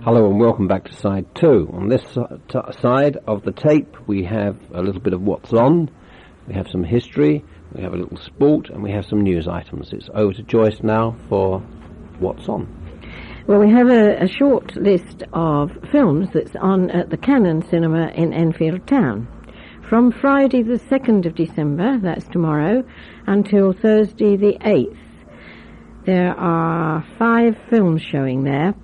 Hello and welcome back to side 2. On this side of the tape we have a little bit of what's on, we have some history, we have a little sport, and we have some news items. It's over to Joyce now for what's on. Well, we have a short list of films that's on at the Cannon Cinema in Enfield Town. From Friday the 2nd of December, that's tomorrow, until Thursday the 8th. There are 5 films showing there.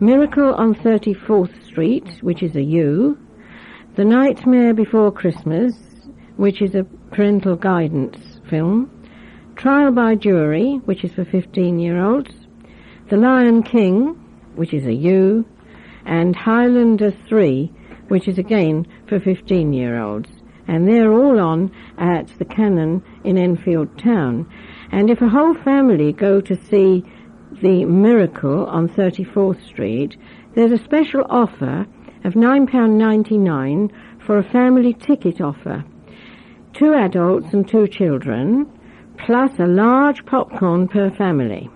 Miracle on 34th Street, which is a U. The Nightmare Before Christmas, which is a parental guidance film. Trial by Jury, which is for 15-year-olds. The Lion King, which is a U. And Highlander 3, which is again for 15-year-olds. And they're all on at the Cannon in Enfield Town. And if a whole family go to see The Miracle on 34th Street, there's a special offer of £9.99 for a family ticket offer. 2 adults and 2 children, plus a large popcorn per family.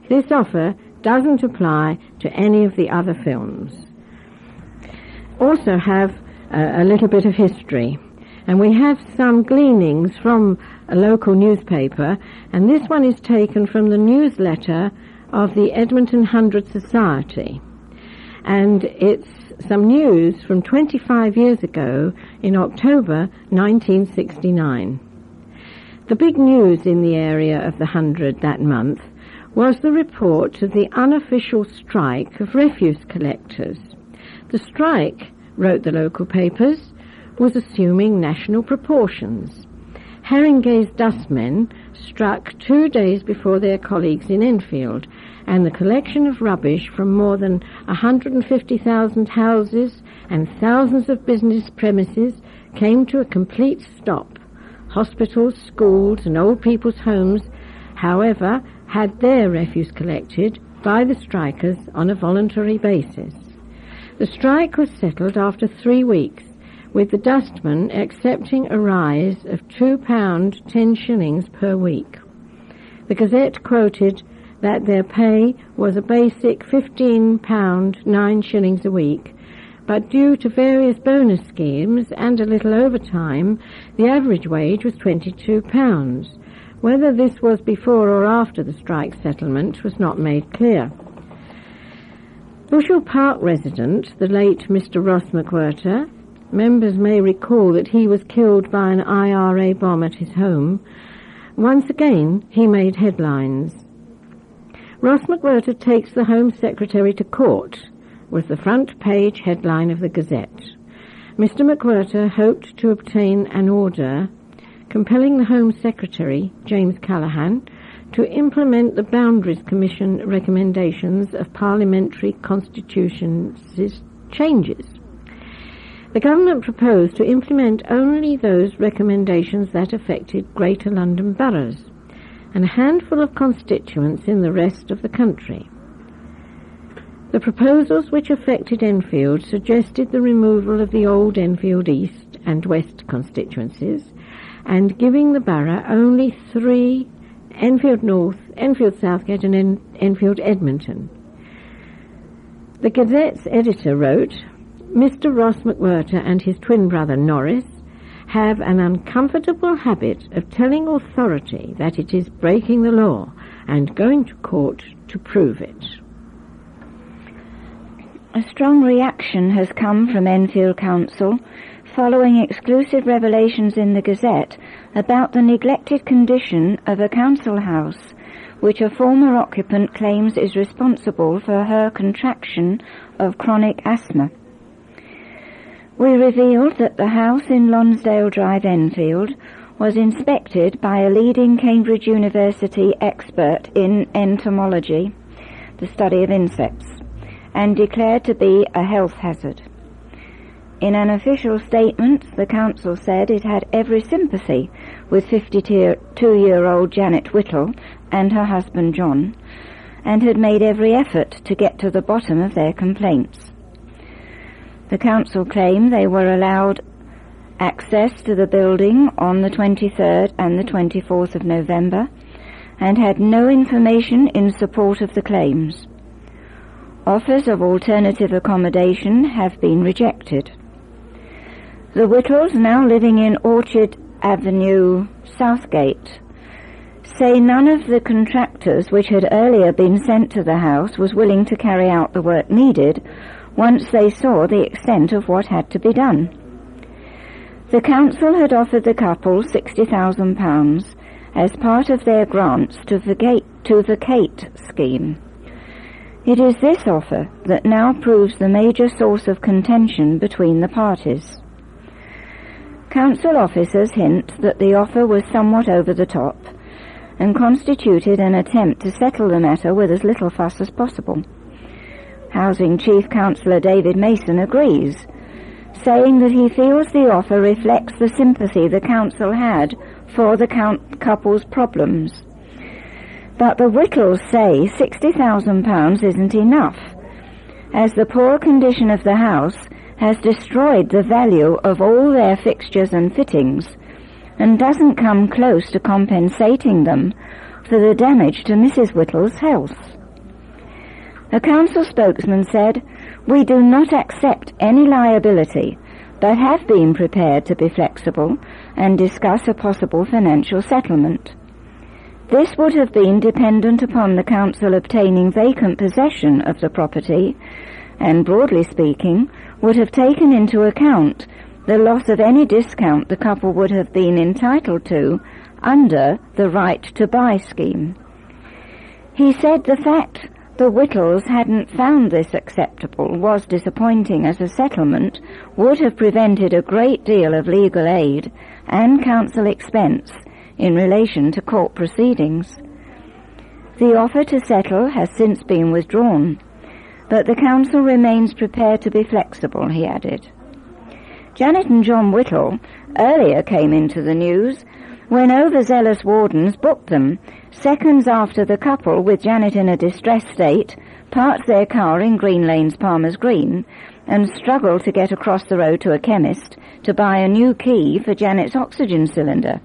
This offer doesn't apply to any of the other films. Also have a little bit of history. And we have some gleanings from a local newspaper, and this one is taken from the newsletter of the Edmonton 100 Society. And it's some news from 25 years ago in October 1969. The big news in the area of the 100 that month was the report of the unofficial strike of refuse collectors. The strike, wrote the local papers, was assuming national proportions. Haringey's dustmen struck 2 days before their colleagues in Enfield, and the collection of rubbish from more than 150,000 houses and thousands of business premises came to a complete stop. Hospitals, schools and old people's homes, however, had their refuse collected by the strikers on a voluntary basis. The strike was settled after 3 weeks, with the dustmen accepting a rise of £2 10 shillings per week. The Gazette quoted that their pay was a basic £15 9 shillings a week, but due to various bonus schemes and a little overtime, the average wage was £22. Whether this was before or after the strike settlement was not made clear. Bushel Park resident, the late Mr. Ross McWhirter, members may recall that he was killed by an IRA bomb at his home. Once again, he made headlines. Ross McWhirter takes the Home Secretary to court was the front page headline of the Gazette. Mr. McWhirter hoped to obtain an order compelling the Home Secretary, James Callaghan, to implement the Boundaries Commission recommendations of Parliamentary Constitution changes. The government proposed to implement only those recommendations that affected Greater London boroughs and a handful of constituents in the rest of the country. The proposals which affected Enfield suggested the removal of the old Enfield East and West constituencies and giving the borough only 3: Enfield North, Enfield Southgate and Enfield Edmonton. The Gazette's editor wrote, Mr. Ross McWhirter and his twin brother Norris have an uncomfortable habit of telling authority that it is breaking the law and going to court to prove it. A strong reaction has come from Enfield Council following exclusive revelations in the Gazette about the neglected condition of a council house, which a former occupant claims is responsible for her contraction of chronic asthma. We revealed that the house in Lonsdale Drive, Enfield, was inspected by a leading Cambridge University expert in entomology, the study of insects, and declared to be a health hazard. In an official statement, the council said it had every sympathy with 52-year-old Janet Whittle and her husband John, and had made every effort to get to the bottom of their complaints. The council claimed they were allowed access to the building on the 23rd and the 24th of November and had no information in support of the claims. Offers of alternative accommodation have been rejected. The Whittles, now living in Orchard Avenue, Southgate, say none of the contractors which had earlier been sent to the house was willing to carry out the work needed once they saw the extent of what had to be done. The council had offered the couple £60,000 as part of their grants to the Gate scheme. It is this offer that now proves the major source of contention between the parties. Council officers hint that the offer was somewhat over the top and constituted an attempt to settle the matter with as little fuss as possible. Housing Chief Councillor David Mason agrees, saying that he feels the offer reflects the sympathy the council had for the couple's problems. But the Whittles say £60,000 isn't enough, as the poor condition of the house has destroyed the value of all their fixtures and fittings and doesn't come close to compensating them for the damage to Mrs. Whittle's health. A council spokesman said, "We do not accept any liability, but have been prepared to be flexible and discuss a possible financial settlement. This would have been dependent upon the council obtaining vacant possession of the property and, broadly speaking, would have taken into account the loss of any discount the couple would have been entitled to under the right to buy scheme." He said the fact the Whittles hadn't found this acceptable was disappointing, as a settlement would have prevented a great deal of legal aid and council expense in relation to court proceedings. The offer to settle has since been withdrawn, but the council remains prepared to be flexible, he added. Janet and John Whittle earlier came into the news when overzealous wardens booked them seconds after the couple, with Janet in a distressed state, parked their car in Green Lane's Palmer's Green and struggled to get across the road to a chemist to buy a new key for Janet's oxygen cylinder.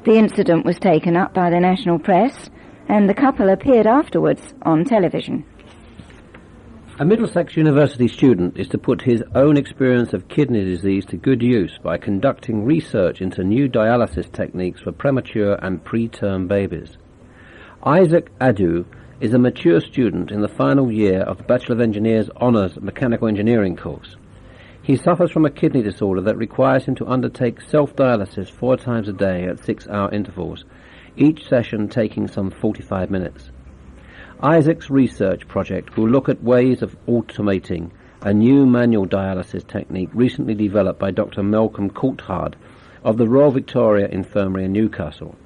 The incident was taken up by the national press, and the couple appeared afterwards on television. A Middlesex University student is to put his own experience of kidney disease to good use by conducting research into new dialysis techniques for premature and preterm babies. Isaac Adu is a mature student in the final year of the Bachelor of Engineers Honours Mechanical Engineering course. He suffers from a kidney disorder that requires him to undertake self-dialysis 4 times a day at 6-hour intervals, each session taking some 45 minutes. Isaac's research project will look at ways of automating a new manual dialysis technique recently developed by Dr. Malcolm Coulthard of the Royal Victoria Infirmary in Newcastle.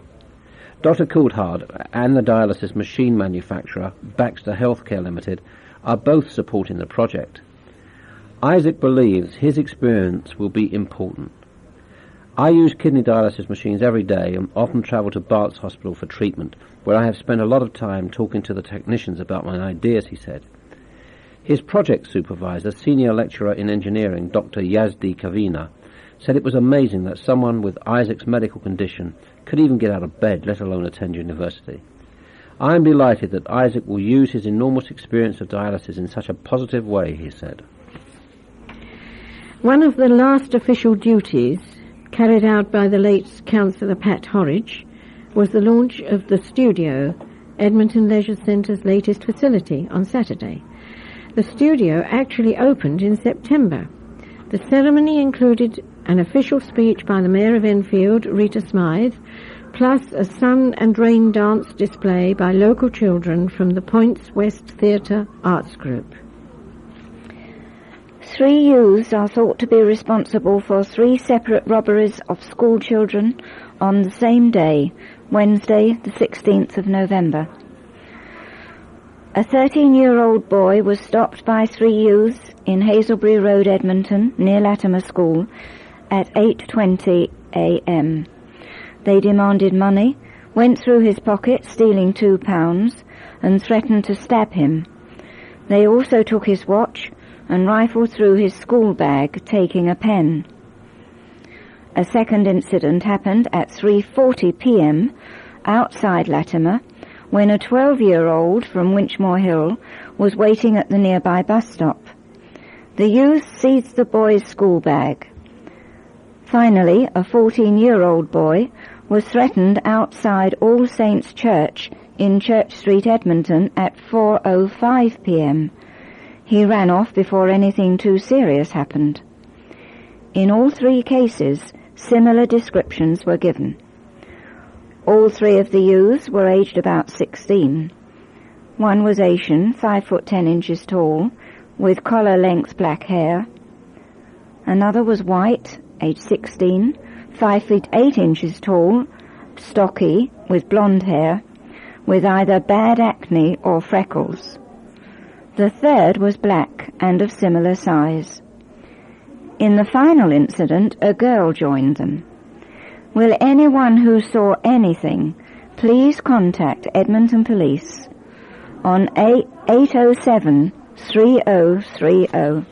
Dr. Coulthard and the dialysis machine manufacturer Baxter Healthcare Limited are both supporting the project. Isaac believes his experience will be important. I use kidney dialysis machines every day and often travel to Barts Hospital for treatment, where I have spent a lot of time talking to the technicians about my ideas, he said. His project supervisor, senior lecturer in engineering, Dr. Yazdi Kavina, said it was amazing that someone with Isaac's medical condition could even get out of bed, let alone attend university. I am delighted that Isaac will use his enormous experience of dialysis in such a positive way, he said. One of the last official duties carried out by the late Councillor Pat Horridge was the launch of the studio, Edmonton Leisure Centre's latest facility, on Saturday. The studio actually opened in September. The ceremony included an official speech by the Mayor of Enfield, Rita Smythe, plus a sun and rain dance display by local children from the Points West Theatre Arts Group. 3 youths are thought to be responsible for 3 separate robberies of school children on the same day, Wednesday, the 16th of November. A 13-year-old boy was stopped by 3 youths in Hazelbury Road, Edmonton, near Latimer School, at 8:20 a.m. They demanded money, went through his pocket, stealing £2, and threatened to stab him. They also took his watch and rifled through his school bag, taking a pen. A second incident happened at 3:40 p.m. outside Latimer, when a 12-year-old from Winchmore Hill was waiting at the nearby bus stop. The youth seized the boy's school bag. Finally, a 14-year-old boy was threatened outside All Saints Church in Church Street, Edmonton at 4:05 p.m. He ran off before anything too serious happened. In all three cases, similar descriptions were given. All three of the youths were aged about 16. One was Asian, 5 foot 10 inches tall, with collar-length black hair. Another was white, aged 16, 5 feet 8 inches tall, stocky, with blonde hair, with either bad acne or freckles. The third was black and of similar size. In the final incident, a girl joined them. Will anyone who saw anything please contact Edmonton Police on 807-3030.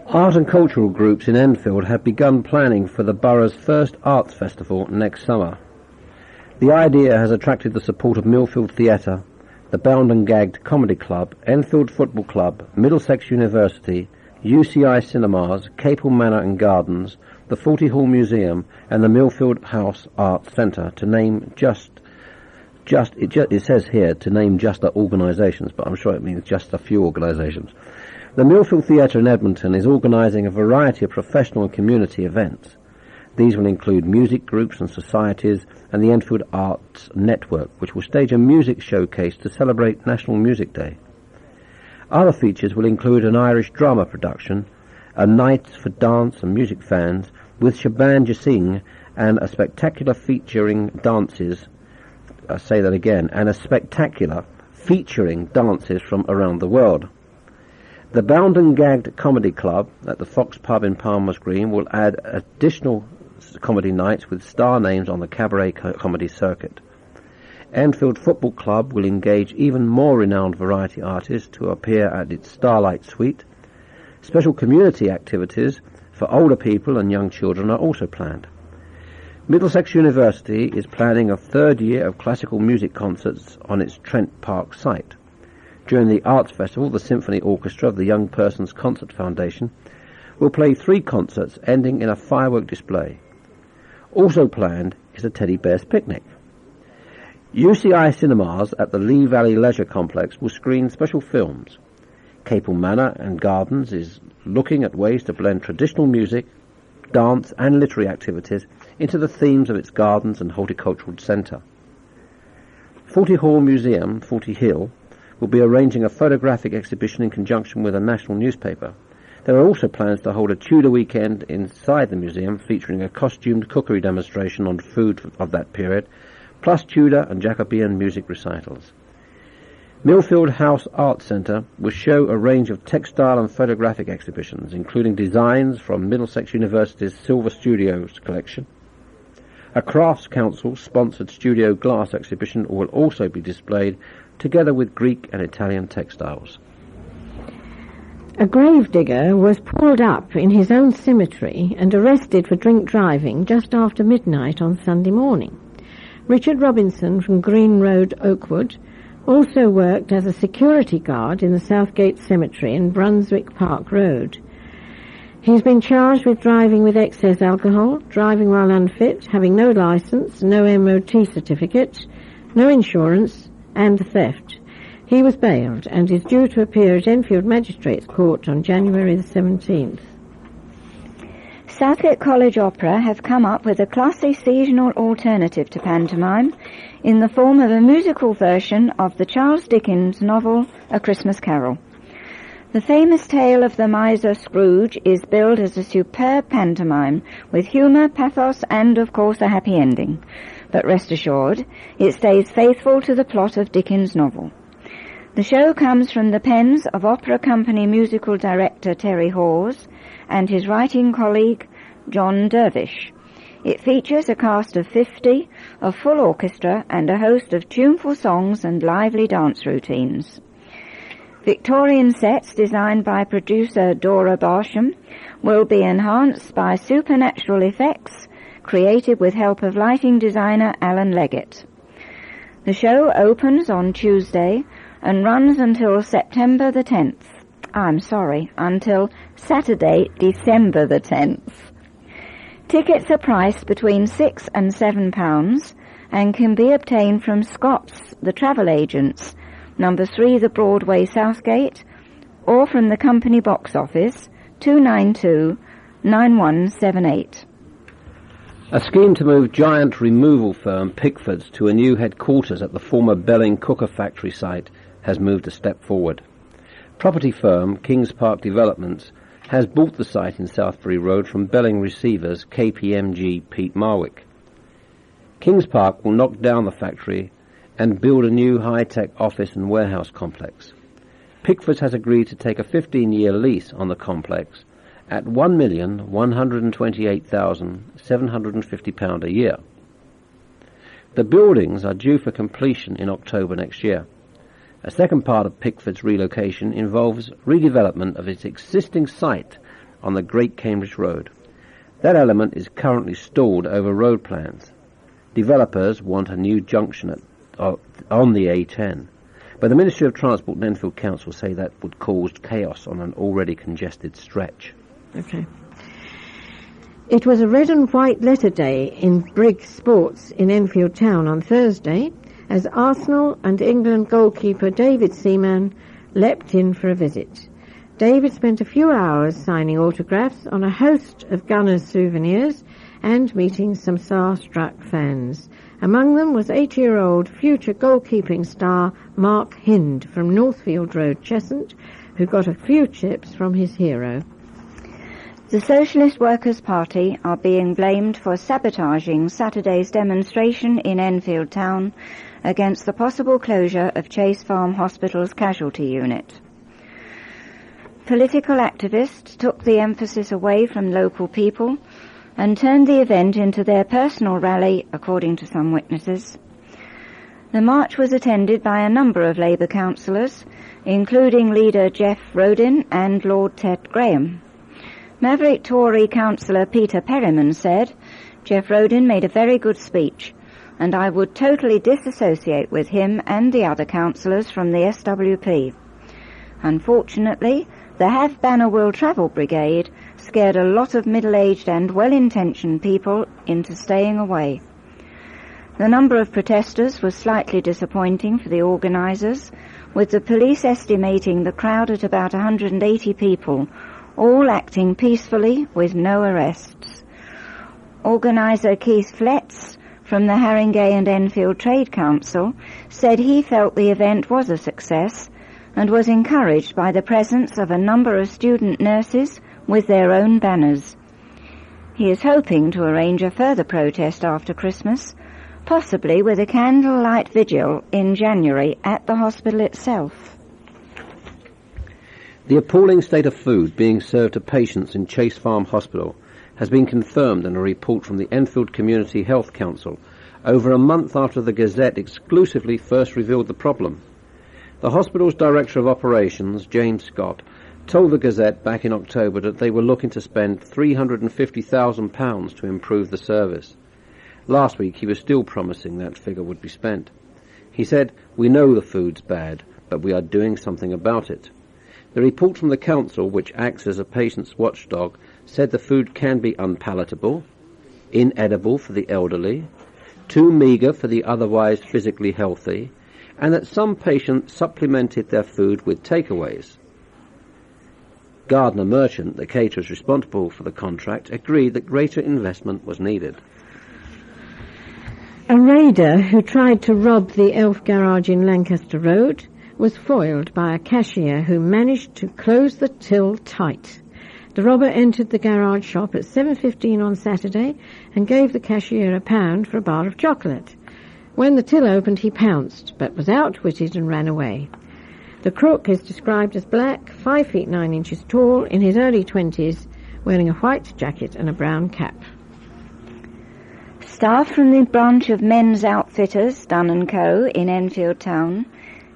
Art and cultural groups in Enfield have begun planning for the borough's first arts festival next summer. The idea has attracted the support of Millfield Theatre, the Bound and Gagged Comedy Club, Enfield Football Club, Middlesex University, UCI Cinemas, Capel Manor and Gardens, the Forty Hall Museum and the Millfield House Arts Centre, to name it says here to name just the organisations, but I'm sure it means just a few organisations. The Millfield Theatre in Edmonton is organising a variety of professional and community events. These will include music groups and societies and the Enfield Arts Network, which will stage a music showcase to celebrate National Music Day. Other features will include an Irish drama production, a night for dance and music fans with Shaban Jasing, and a spectacular featuring dances, I say that again, and a spectacular featuring dances from around the world. The Bound and Gagged Comedy Club at the Fox Pub in Palmer's Green will add additional comedy nights with star names on the cabaret comedy circuit. Enfield Football Club will engage even more renowned variety artists to appear at its Starlight Suite. Special community activities for older people and young children are also planned. Middlesex University is planning a third year of classical music concerts on its Trent Park site. During the Arts Festival, the Symphony Orchestra of the Young Persons Concert Foundation will play 3 concerts ending in a firework display. Also planned is a Teddy Bear's Picnic. UCI Cinemas at the Lee Valley Leisure Complex will screen special films. Capel Manor and Gardens is looking at ways to blend traditional music, dance and literary activities into the themes of its gardens and horticultural centre. Forty Hall Museum, Forty Hill, will be arranging a photographic exhibition in conjunction with a national newspaper. There are also plans to hold a Tudor weekend inside the museum featuring a costumed cookery demonstration on food of that period, plus Tudor and Jacobean music recitals. Millfield House Arts Centre will show a range of textile and photographic exhibitions, including designs from Middlesex University's Silver Studios collection. A Crafts Council-sponsored studio glass exhibition will also be displayed, together with Greek and Italian textiles. A gravedigger was pulled up in his own cemetery and arrested for drink driving just after midnight on Sunday morning. Richard Robinson from Green Road, Oakwood, also worked as a security guard in the Southgate Cemetery in Brunswick Park Road. He's been charged with driving with excess alcohol, driving while unfit, having no licence, no MOT certificate, no insurance, and theft. He was bailed and is due to appear at Enfield Magistrates Court on January the 17th. Southgate College Opera have come up with a classy seasonal alternative to pantomime in the form of a musical version of the Charles Dickens novel A Christmas Carol. The famous tale of the miser Scrooge is billed as a superb pantomime with humour, pathos and, of course, a happy ending. But rest assured, it stays faithful to the plot of Dickens' novel. The show comes from the pens of opera company musical director Terry Hawes and his writing colleague John Dervish. It features a cast of 50, a full orchestra and a host of tuneful songs and lively dance routines. Victorian sets designed by producer Dora Barsham will be enhanced by supernatural effects created with help of lighting designer Alan Leggett. The show opens on Tuesday and runs until September the 10th. Until Saturday, December the 10th. Tickets are priced between £6 and £7 and can be obtained from Scott's, the travel agents, number 3 the Broadway Southgate, or from the company box office, 292-9178. A scheme to move giant removal firm Pickford's to a new headquarters at the former Belling Cooker factory site has moved a step forward. Property firm Kings Park Developments has bought the site in Southbury Road from Belling receivers KPMG Pete Marwick. Kings Park will knock down the factory and build a new high-tech office and warehouse complex. Pickford's has agreed to take a 15-year lease on the complex at £1,128,750 a year. The buildings are due for completion in October next year. A second part of Pickford's relocation involves redevelopment of its existing site on the Great Cambridge Road. That element is currently stalled over road plans. Developers want a new junction on the A10, but the Ministry of Transport and Enfield Council say that would cause chaos on an already congested stretch. Okay. It was a red and white letter day in Briggs Sports in Enfield Town on Thursday, as Arsenal and England goalkeeper David Seaman leapt in for a visit. David spent a few hours signing autographs on a host of Gunners souvenirs and meeting some starstruck fans. Among them was 8-year-old future goalkeeping star Mark Hind from Northfield Road, Cheshunt, who got a few chips from his hero. The Socialist Workers' Party are being blamed for sabotaging Saturday's demonstration in Enfield Town against the possible closure of Chase Farm Hospital's casualty unit. Political activists took the emphasis away from local people and turned the event into their personal rally, according to some witnesses. The march was attended by a number of Labour councillors, including leader Jeff Rodin and Lord Ted Graham. Maverick Tory councillor Peter Perryman said, "Jeff Rodin made a very good speech, and I would totally disassociate with him and the other councillors from the SWP. Unfortunately, the Have Banner Will Travel Brigade scared a lot of middle-aged and well-intentioned people into staying away." The number of protesters was slightly disappointing for the organisers, with the police estimating the crowd at about 180 people, all acting peacefully with no arrests. Organiser Keith Fletz from the Haringey and Enfield Trade Council said he felt the event was a success and was encouraged by the presence of a number of student nurses with their own banners. He is hoping to arrange a further protest after Christmas, possibly with a candlelight vigil in January at the hospital itself. The appalling state of food being served to patients in Chase Farm Hospital has been confirmed in a report from the Enfield Community Health Council over a month after the Gazette exclusively first revealed the problem. The hospital's Director of Operations, James Scott, told the Gazette back in October that they were looking to spend £350,000 to improve the service. Last week he was still promising that figure would be spent. He said, "We know the food's bad, but we are doing something about it." The report from the council, which acts as a patient's watchdog, said the food can be unpalatable, inedible for the elderly, too meagre for the otherwise physically healthy, and that some patients supplemented their food with takeaways. Gardner Merchant, the caterers responsible for the contract, agreed that greater investment was needed. A raider who tried to rob the Elf Garage in Lancaster Road was foiled by a cashier who managed to close the till tight. The robber entered the garage shop at 7:15 on Saturday and gave the cashier £1 for a bar of chocolate. When the till opened, he pounced, but was outwitted and ran away. The crook is described as black, 5 feet 9 inches tall, in his early 20s, wearing a white jacket and a brown cap. Staff from the branch of Men's Outfitters, Dunn & Co. in Enfield Town,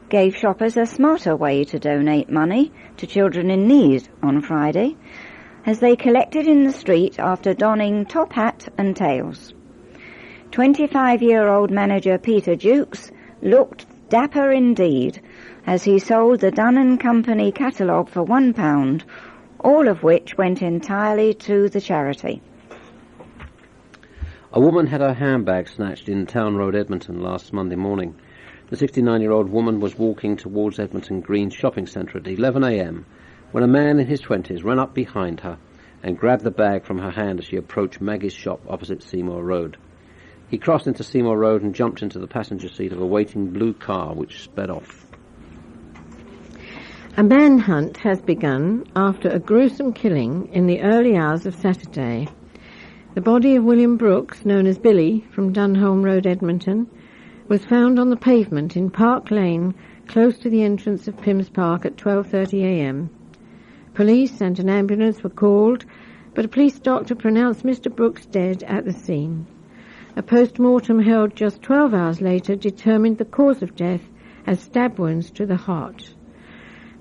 gave shoppers a smarter way to donate money to children in need on Friday, as they collected in the street after donning top hat and tails. 25-year-old manager Peter Jukes looked dapper indeed, as he sold the Dunn & Company catalogue for £1, all of which went entirely to the charity. A woman had her handbag snatched in Town Road, Edmonton, last Monday morning. The 69-year-old woman was walking towards Edmonton Green Shopping Centre at 11 a.m. when a man in his 20s ran up behind her and grabbed the bag from her hand as she approached Maggie's shop opposite Seymour Road. He crossed into Seymour Road and jumped into the passenger seat of a waiting blue car which sped off. A manhunt has begun after a gruesome killing in the early hours of Saturday. The body of William Brooks, known as Billy, from Dunholm Road, Edmonton, was found on the pavement in Park Lane, close to the entrance of Pims Park at 12:30 a.m. Police and an ambulance were called, but a police doctor pronounced Mr. Brooks dead at the scene. A post-mortem held just 12 hours later determined the cause of death as stab wounds to the heart.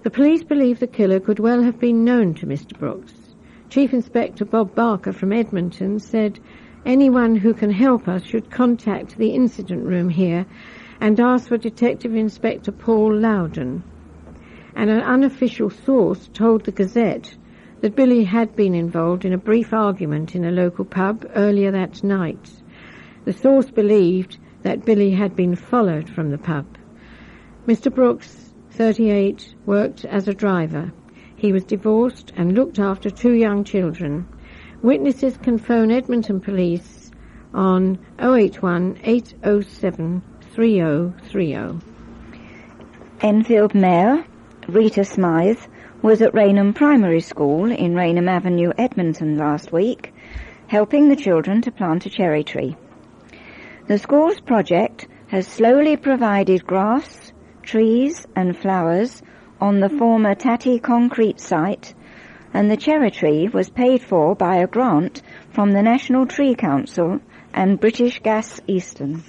The police believe the killer could well have been known to Mr. Brooks. Chief Inspector Bob Barker from Edmonton said, "Anyone who can help us should contact the incident room here and ask for Detective Inspector Paul Loudon." And an unofficial source told the Gazette that Billy had been involved in a brief argument in a local pub earlier that night. The source believed that Billy had been followed from the pub. Mr. Brooks, 38, worked as a driver. He was divorced and looked after 2 young children. Witnesses can phone Edmonton Police on 081 807 3030. Enfield Mayor Rita Smythe was at Raynham Primary School in Raynham Avenue, Edmonton last week, helping the children to plant a cherry tree. The school's project has slowly provided grass, trees and flowers on the former Tatty concrete site, and the cherry tree was paid for by a grant from the National Tree Council and British Gas Eastern.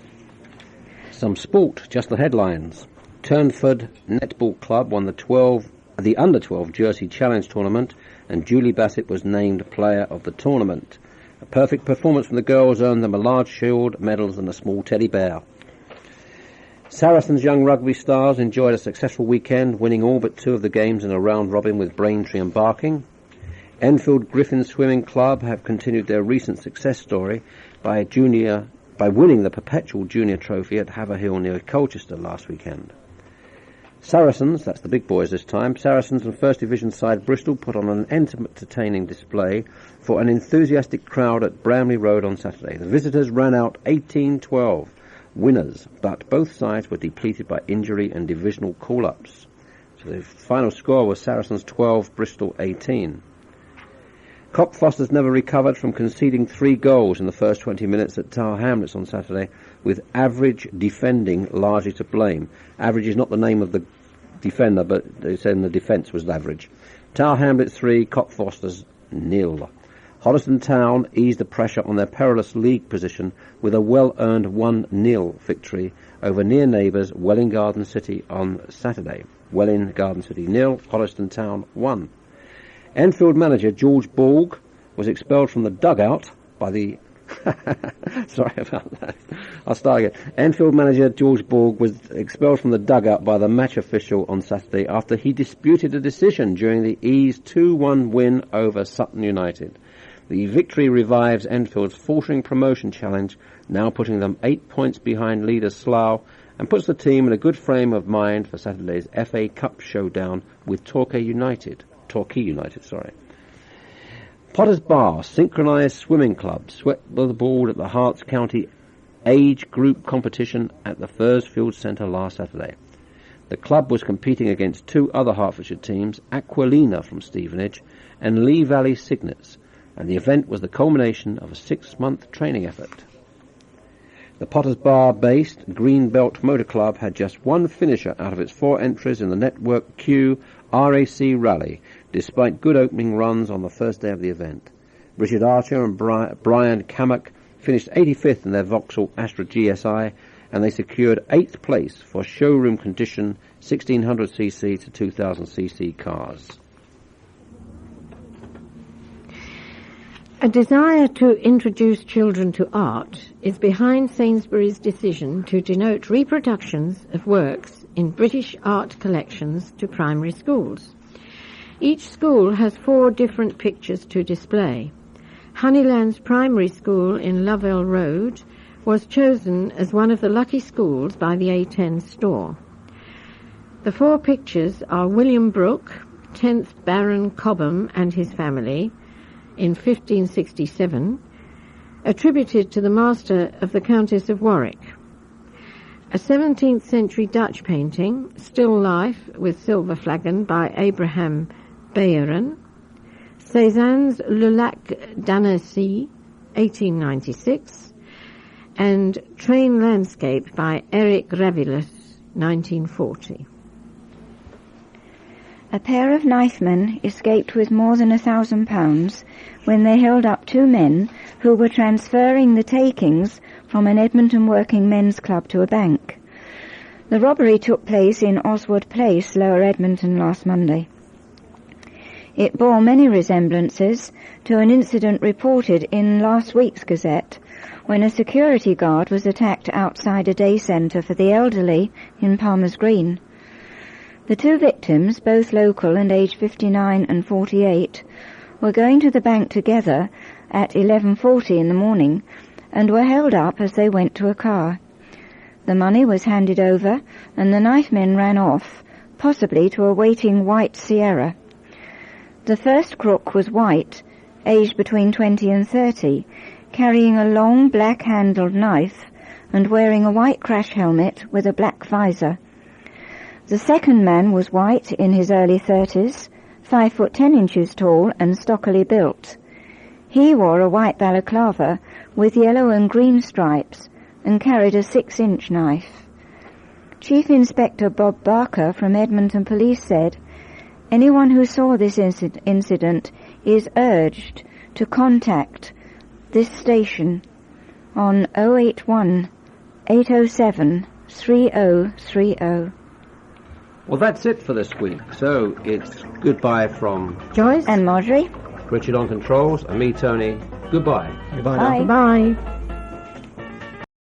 Some sport, just the headlines. Turnford Netball Club won the Under-12 Jersey Challenge Tournament, and Julie Bassett was named Player of the Tournament. A perfect performance from the girls earned them a large shield, medals and a small teddy bear. Saracens young rugby stars enjoyed a successful weekend, winning all but 2 of the games in a round-robin with Braintree and Barking. Enfield Griffin Swimming Club have continued their recent success story by winning the Perpetual Junior Trophy at Haverhill near Colchester last weekend. Saracens, that's the big boys this time, Saracens and First Division side Bristol put on an entertaining display for an enthusiastic crowd at Bramley Road on Saturday. The visitors ran out 18-12 winners, but both sides were depleted by injury and divisional call-ups. So the final score was Saracens 12, Bristol 18. Cockfosters never recovered from conceding 3 goals in the first 20 minutes at Tower Hamlets on Saturday, with average defending largely to blame. Average is not the name of the defender, but they said the defence was average. Tower Hamlets 3, Cockfosters 0. Hoddesdon Town eased the pressure on their perilous league position with a well-earned 1-0 victory over near neighbours Welwyn Garden City on Saturday. Welwyn Garden City 0, Hoddesdon Town 1. Enfield manager George Borg was expelled from the dugout by the... Sorry about that. I'll start again. Enfield manager George Borg was expelled from the dugout by the match official on Saturday after he disputed a decision during the E's 2-1 win over Sutton United. The victory revives Enfield's faltering promotion challenge, now putting them 8 points behind leader Slough, and puts the team in a good frame of mind for Saturday's FA Cup showdown with Torquay United. Potters Bar Synchronised Swimming Club swept the ball at the Hearts County Age Group competition at the Fursfield Centre last Saturday. The club was competing against 2 other Hertfordshire teams, Aquilina from Stevenage and Lee Valley Signets, and the event was the culmination of a 6-month training effort. The Potters Bar-based Greenbelt Motor Club had just 1 finisher out of its 4 entries in the Network Q RAC Rally, despite good opening runs on the first day of the event. Richard Archer and Brian Cammack finished 85th in their Vauxhall Astra GSI, and they secured 8th place for showroom condition 1600cc to 2000cc cars. A desire to introduce children to art is behind Sainsbury's decision to denote reproductions of works in British art collections to primary schools. Each school has 4 different pictures to display. Honeylands Primary School in Lovell Road was chosen as one of the lucky schools by the A10 store. The 4 pictures are William Brooke, 10th Baron Cobham and his family, in 1567, attributed to the master of the Countess of Warwick. A 17th century Dutch painting, Still Life with Silver Flagon by Abraham Bayeren, Cézanne's Le Lac d'Annecy, 1896, and Train Landscape by Eric Ravilus, 1940. A pair of knifemen escaped with more than £1,000 when they held up 2 men who were transferring the takings from an Edmonton working men's club to a bank. The robbery took place in Oswald Place, Lower Edmonton, last Monday. It bore many resemblances to an incident reported in last week's Gazette when a security guard was attacked outside a day centre for the elderly in Palmer's Green. The 2 victims, both local and aged 59 and 48, were going to the bank together at 11:40 in the morning and were held up as they went to a car. The money was handed over and the knifemen ran off, possibly to a waiting white Sierra. The first crook was white, aged between 20 and 30, carrying a long black-handled knife and wearing a white crash helmet with a black visor. The second man was white, in his early 30s, 5 foot 10 inches tall and stockily built. He wore a white balaclava with yellow and green stripes and carried a 6-inch knife. Chief Inspector Bob Barker from Edmonton Police said, "Anyone who saw this incident is urged to contact this station on 081 807 3030. Well, that's it for this week. So it's goodbye from Joyce and Marjorie. Richard on controls, and me, Tony. Goodbye. Bye. Bye.